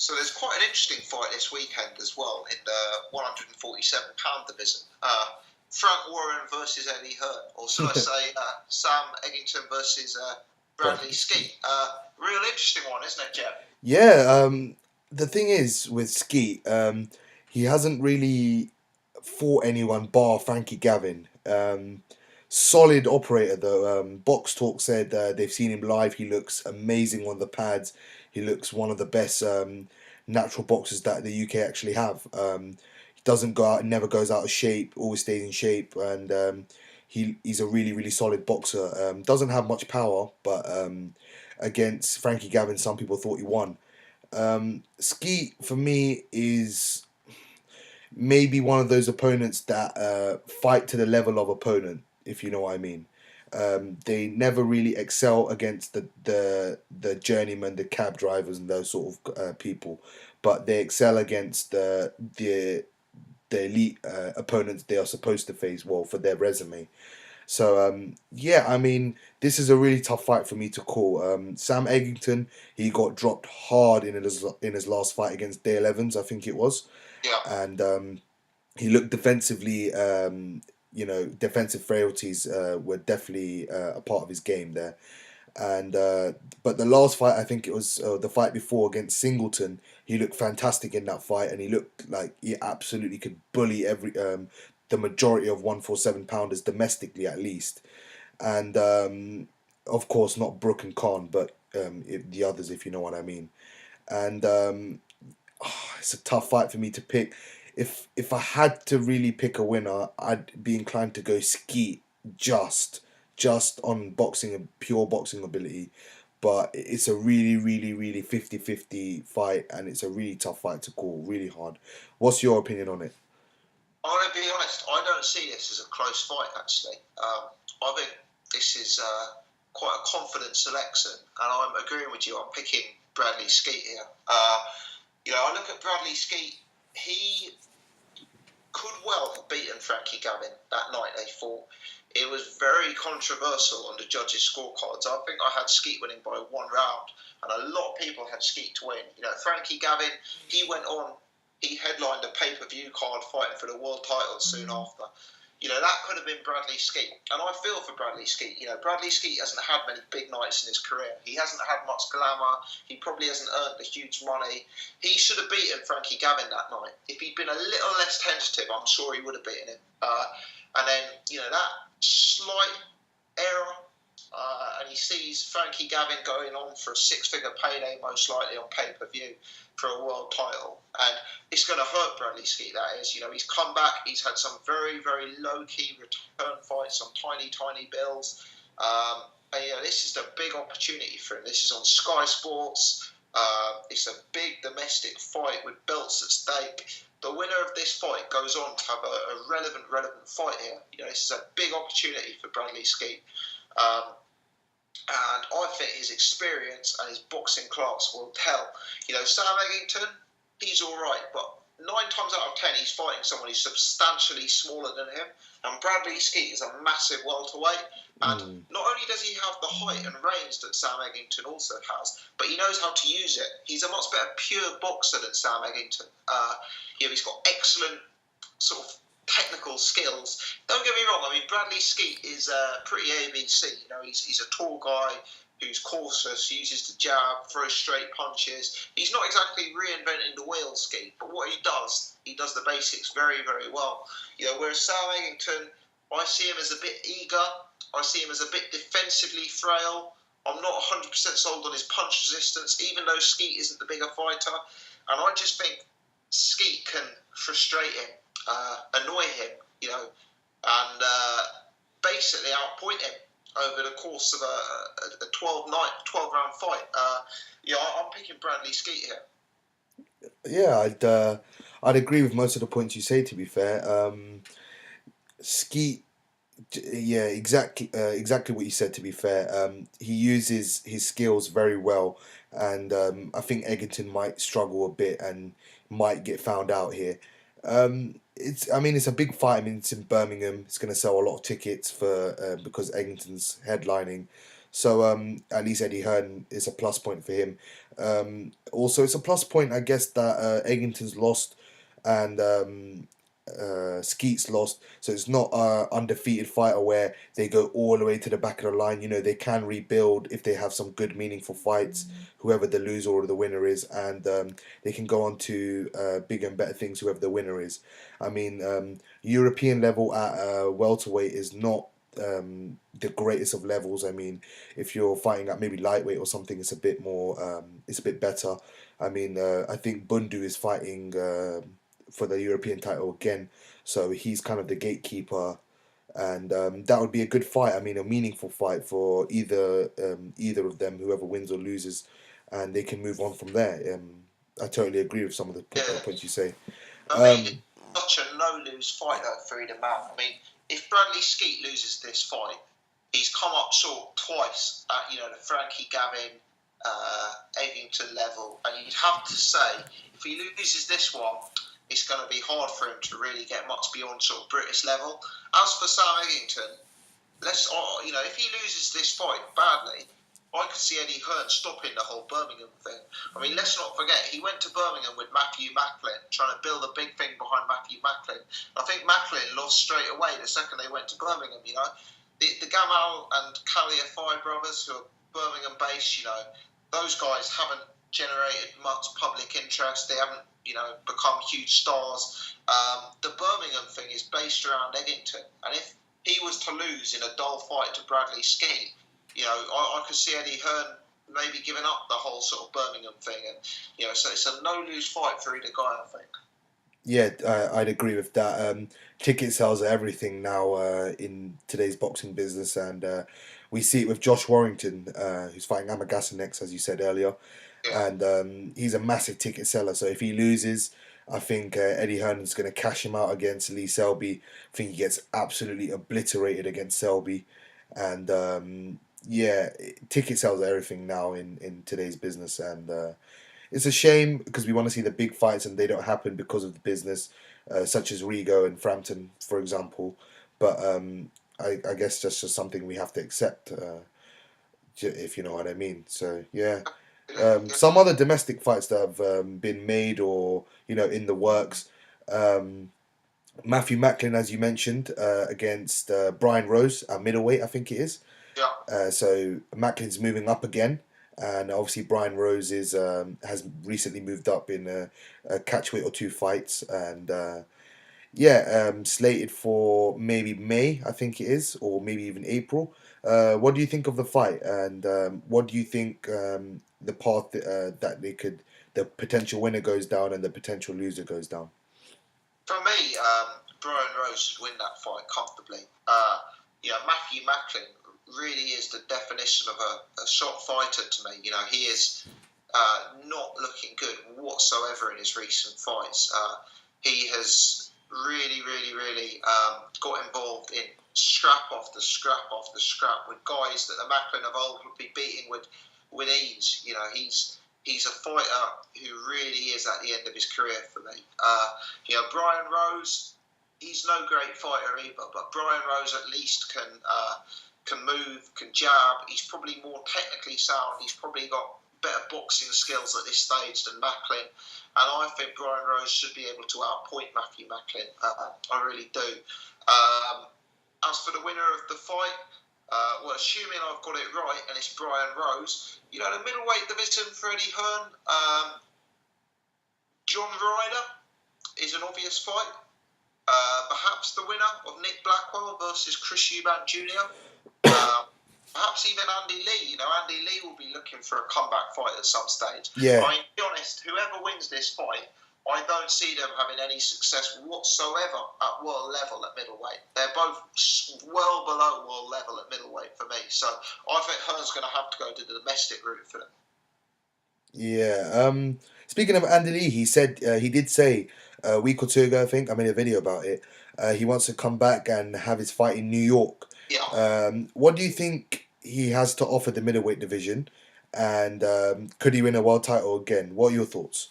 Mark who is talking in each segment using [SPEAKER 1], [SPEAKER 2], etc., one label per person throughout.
[SPEAKER 1] So there's quite an interesting fight this weekend as well in the 147-pound division. Frank Warren versus Eddie Hearn, or should I say Sam Eggington versus Bradley Skeete. Real interesting one, isn't it, Jeff?
[SPEAKER 2] Yeah, the thing is with Skeete, he hasn't really fought anyone bar Frankie Gavin. Solid operator though. Box Talk said they've seen him live. He looks amazing on the pads. He looks one of the best natural boxers that the UK actually have. He doesn't go out, never goes out of shape, always stays in shape, and he's a really solid boxer. Doesn't have much power, but against Frankie Gavin, some people thought he won. Skeete for me is maybe one of those opponents that fight to the level of opponent, if you know what I mean. They never really excel against the journeymen, the cab drivers, and those sort of people, but they excel against the elite opponents they are supposed to face. Well, for their resume. So yeah, I mean, this is a really tough fight for me to call. Sam Eggington, he got dropped hard in his last fight against Dale Evans, I think it was,
[SPEAKER 1] Yeah.
[SPEAKER 2] and he looked defensively. Defensive frailties were definitely a part of his game there. And but the last fight, I think it was the fight before against Singleton. He looked fantastic in that fight, and he looked like he absolutely could bully the majority of 147 pounders domestically at least. And of course not Brook and Khan, but the others, if you know what I mean. And it's a tough fight for me to pick. If I had to really pick a winner, I'd be inclined to go Skeete just on boxing and pure boxing ability. But it's a really 50-50 fight, and it's a really tough fight to call, really hard. What's your opinion on it?
[SPEAKER 1] I'm going to be honest, I don't see this as a close fight, actually. I think this is quite a confident selection, and I'm agreeing with you. I'm picking Bradley Skeete here. I look at Bradley Skeete, he could well have beaten Frankie Gavin that night they fought. It was very controversial on the judges' scorecards. I think I had Skeete winning by 1 round, and a lot of people had Skeete to win. Frankie Gavin, he went on, he headlined a pay-per-view card fighting for the world title soon after. That could have been Bradley Skeete. And I feel for Bradley Skeete. Bradley Skeete hasn't had many big nights in his career. He hasn't had much glamour. He probably hasn't earned the huge money. He should have beaten Frankie Gavin that night. If he'd been a little less tentative, I'm sure he would have beaten him. And then, that slight error, and he sees Frankie Gavin going on for a 6-figure payday, most likely on pay-per-view, for a world title, and it's going to hurt Bradley Skeete. That is, he's come back. He's had some very low-key return fights on tiny bills, and this is a big opportunity for him. This is on Sky Sports. It's a big domestic fight with belts at stake. The winner of this fight goes on to have a relevant fight here. This is a big opportunity for Bradley Skeete. And I think his experience and his boxing class will tell. Sam Eggington, he's all right, but 9 times out of 10, he's fighting someone who's substantially smaller than him. And Bradley Skeete is a massive welterweight. And not only does he have the height and range that Sam Eggington also has, but he knows how to use it. He's a much better pure boxer than Sam Eggington. He's got excellent sort of technical skills. Don't get me wrong. I mean, Bradley Skeete is pretty ABC. He's a tall guy who's cautious, uses the jab, throws straight punches. He's not exactly reinventing the wheel, Skeete, but what he does the basics very well. Whereas Sam Eggington, I see him as a bit eager. I see him as a bit defensively frail. I'm not 100% sold on his punch resistance, even though Skeete isn't the bigger fighter. And I just think Skeete can frustrate him, annoy him, and basically outpoint him over the course of a 12-round fight. I'm picking Bradley Skeete here.
[SPEAKER 2] Yeah, I'd agree with most of the points you say. To be fair, Skeete, yeah, exactly what you said. To be fair, he uses his skills very well, and I think Eggington might struggle a bit and might get found out here. It's a big fight. I mean, it's in Birmingham. It's going to sell a lot of tickets for because Eggington's headlining. So at least Eddie Hearn is a plus point for him. Also, it's a plus point, I guess, that Eggington's lost and Skeete's lost. So it's not a undefeated fighter where they go all the way to the back of the line. You know, they can rebuild if they have some good, meaningful fights, whoever the loser or the winner is, and they can go on to bigger and better things, whoever the winner is. I mean, European level at welterweight is not the greatest of levels. I mean, if you're fighting at maybe lightweight or something, it's a bit more, it's a bit better. I mean, I think Bundu is fighting for the European title again, so he's kind of the gatekeeper, and that would be a good fight. I mean, a meaningful fight for either of them, whoever wins or loses, and they can move on from there. I totally agree with some of the
[SPEAKER 1] Yeah.
[SPEAKER 2] points you say.
[SPEAKER 1] For me, it's such a no-lose fight though for either man. I mean, if Bradley Skeete loses this fight, he's come up short twice at the Frankie Gavin, Eggington level, and you'd have to say if he loses this one, it's going to be hard for him to really get much beyond sort of British level. As for Sam Eggington, if he loses this fight badly, I could see Eddie Hearn stopping the whole Birmingham thing. I mean, let's not forget, he went to Birmingham with Matthew Macklin, trying to build a big thing behind Matthew Macklin. I think Macklin lost straight away the second they went to Birmingham, The Gamal and Yafai brothers, who are Birmingham-based, those guys haven't generated much public interest. They haven't, become huge stars. The Birmingham thing is based around Eggington, and if he was to lose in a dull fight to Bradley Skeete, I could see Eddie Hearn maybe giving up the whole sort of Birmingham thing, and so it's a no-lose fight for either guy, I think.
[SPEAKER 2] Yeah, I'd agree with that. Ticket sales are everything now in today's boxing business, and we see it with Josh Warrington, who's fighting Amagassen next, as you said earlier,
[SPEAKER 1] Yeah.
[SPEAKER 2] and he's a massive ticket seller. So if he loses, I think Eddie Hearn's going to cash him out against Lee Selby. I think he gets absolutely obliterated against Selby, and yeah, ticket sales are everything now in today's business, and it's a shame because we want to see the big fights and they don't happen because of the business, such as Rigo and Frampton, for example. But I guess that's just something we have to accept, if you know what I mean. So yeah, some other domestic fights that have been made or in the works. Um, Matthew Macklin, as you mentioned, against Brian Rose at middleweight, I think it is.
[SPEAKER 1] Yeah.
[SPEAKER 2] So Macklin's moving up again, and obviously Brian Rose has recently moved up in a catchweight or two fights, and slated for maybe May, I think it is, or maybe even April. What do you think of the fight, and what do you think the path that the potential winner goes down and the potential loser goes down?
[SPEAKER 1] For me, Brian Rose should win that fight comfortably. Matthew Macklin really is the definition of a shot fighter to me. He is not looking good whatsoever in his recent fights. He has really, really, really got involved in scrap after scrap after scrap with guys that the Macklin of old would be beating with ease. He's a fighter who really is at the end of his career for me. Brian Rose, he's no great fighter either, but Brian Rose at least can move, can jab. He's probably more technically sound. He's probably got better boxing skills at this stage than Macklin. And I think Brian Rose should be able to outpoint Matthew Macklin. I really do. As for the winner of the fight, assuming I've got it right and it's Brian Rose, the middleweight division for Eddie Hearn, John Ryder is an obvious fight. Perhaps the winner of Nick Blackwell versus Chris Eubank Jr. Perhaps even Andy Lee. Andy Lee will be looking for a comeback fight at some stage.
[SPEAKER 2] Yeah.
[SPEAKER 1] I mean, to be honest, whoever wins this fight, I don't see them having any success whatsoever at world level at middleweight. They're both well below world level at middleweight for me. So I think Hearn's going to have to go to the domestic route for them.
[SPEAKER 2] Yeah. Speaking of Andy Lee, he did say a week or two ago, I think I made a video about it. He wants to come back and have his fight in New York.
[SPEAKER 1] Yeah.
[SPEAKER 2] What do you think he has to offer the middleweight division, and could he win a world title again? What are your thoughts?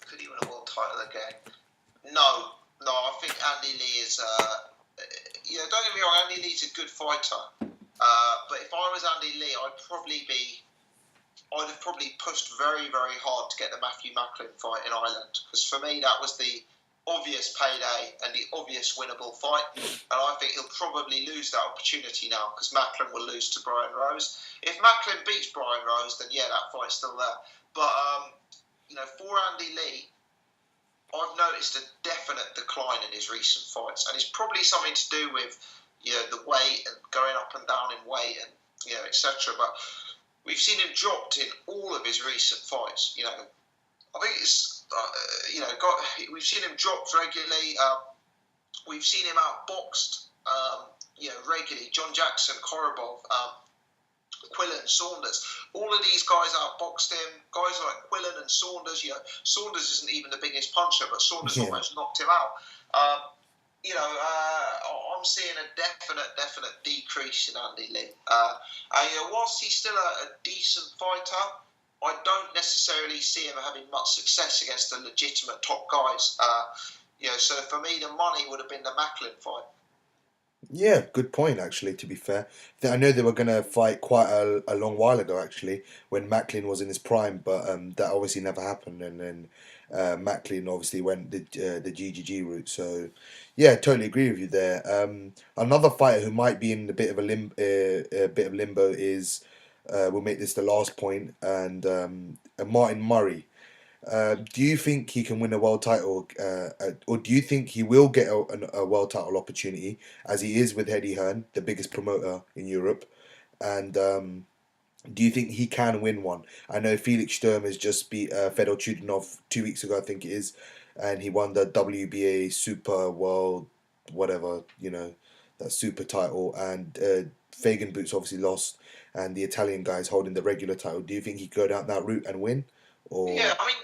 [SPEAKER 1] Could he win a world title again? No. I think Andy Lee is, don't get me wrong, Andy Lee's a good fighter. But if I was Andy Lee, I'd have probably pushed very, very hard to get the Matthew Macklin fight in Ireland, because for me that was the obvious payday and the obvious winnable fight, and I think he'll probably lose that opportunity now because Macklin will lose to Brian Rose. If Macklin beats Brian Rose, then yeah, that fight's still there. But for Andy Lee, I've noticed a definite decline in his recent fights, and it's probably something to do with the weight and going up and down in weight and etc. But we've seen him dropped in all of his recent fights. I think it's we've seen him dropped regularly. We've seen him outboxed regularly. John Jackson, Korobov, Quillen, Saunders. All of these guys outboxed him. Guys like Quillen and Saunders. Saunders isn't even the biggest puncher, but Saunders almost knocked him out. I'm seeing a definite decrease in Andy Lee. Whilst he's still a decent fighter, I don't necessarily see him having much success against the legitimate top guys. So for me, the money would have been the Macklin fight.
[SPEAKER 2] Yeah, good point, actually, to be fair. I know they were going to fight quite a long while ago, actually, when Macklin was in his prime, but that obviously never happened, and then Macklin obviously went the GGG route, so yeah, totally agree with you there. Another fighter who might be in a bit of limbo is, we'll make this the last point, and Martin Murray. Do you think he can win a world title, or do you think he will get a world title opportunity, as he is with Eddie Hearn, the biggest promoter in Europe? And do you think he can win one? I know Felix Sturm has just beat Fedor Chudinov 2 weeks ago, I think it is, and he won the WBA Super World, whatever, that super title, and Fagan Boots obviously lost, and the Italian guy is holding the regular title. Do you think he could go down that route and win?
[SPEAKER 1] Yeah, I mean,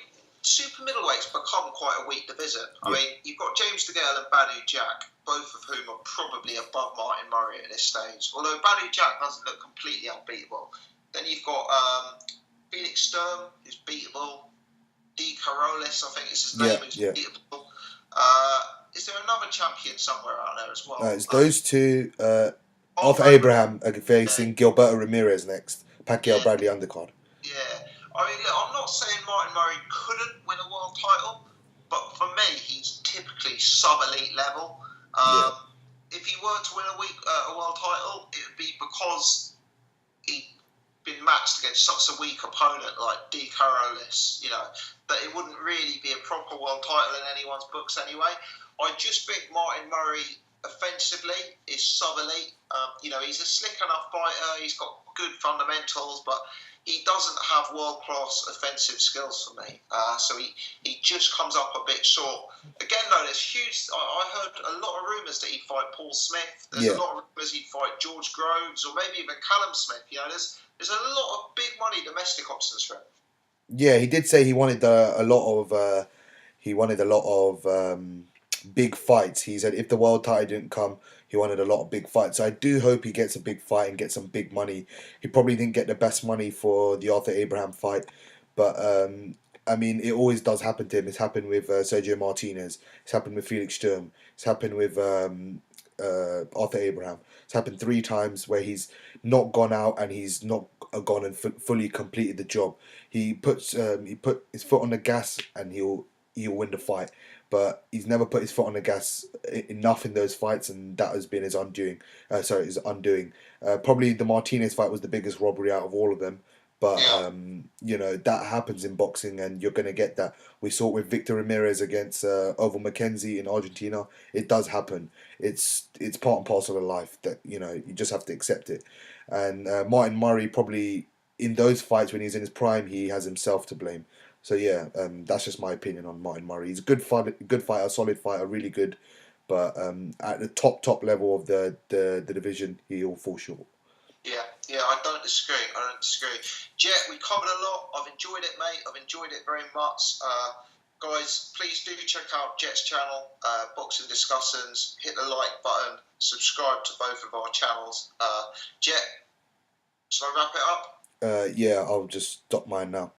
[SPEAKER 1] super middleweight's become quite a weak division. I mean, you've got James DeGale and Badu Jack, both of whom are probably above Martin Murray at this stage. Although Badu Jack doesn't look completely unbeatable. Then you've got Felix Sturm, who's beatable. D. Carolis, I think is his name, who's beatable. Is there another champion somewhere out there as well?
[SPEAKER 2] It's those two. Arthur Abraham facing Gilberto Ramirez next. Pacquiao Bradley undercard.
[SPEAKER 1] Yeah. I mean, look, I'm not saying Martin Murray couldn't win a world title, but for me, he's typically sub-elite level. If he were to win a world title, it would be because he'd been matched against such a weak opponent like D. Carolis, that it wouldn't really be a proper world title in anyone's books anyway. I just think Martin Murray, offensively, is sub-elite. He's a slick enough fighter, he's got good fundamentals, but he doesn't have world-class offensive skills for me. So he just comes up a bit short. Again, though, there's huge... I heard a lot of rumours that he'd fight Paul Smith. There's a lot of rumours he'd fight George Groves or maybe even Callum Smith. There's a lot of big money domestic options for him.
[SPEAKER 2] Yeah, he did say he wanted a lot of big fights. He said if the world title didn't come, he wanted a lot of big fights. So I do hope he gets a big fight and gets some big money. He probably didn't get the best money for the Arthur Abraham fight, but I mean, it always does happen to him. It's happened with Sergio Martinez. It's happened with Felix Sturm. It's happened with Arthur Abraham. It's happened 3 times where he's not gone out and he's not gone and fully completed the job. He put his foot on the gas and he'll win the fight. But he's never put his foot on the gas enough in those fights, and that has been his undoing. Probably the Martinez fight was the biggest robbery out of all of them. But that happens in boxing, and you're going to get that. We saw it with Victor Ramirez against Oval Mackenzie in Argentina. It does happen. It's part and parcel of life that you just have to accept it. And Martin Murray, probably in those fights when he's in his prime, he has himself to blame. So yeah, that's just my opinion on Martin Murray. He's a good fighter, solid fighter, really good. But at the top level of the division, he'll fall short.
[SPEAKER 1] Yeah, I don't disagree. Jet, we covered a lot. I've enjoyed it, mate. I've enjoyed it very much. Guys, please do check out Jet's channel, Boxing Discussions. Hit the like button. Subscribe to both of our channels. Jet, shall I wrap it up?
[SPEAKER 2] Yeah, I'll just stop mine now.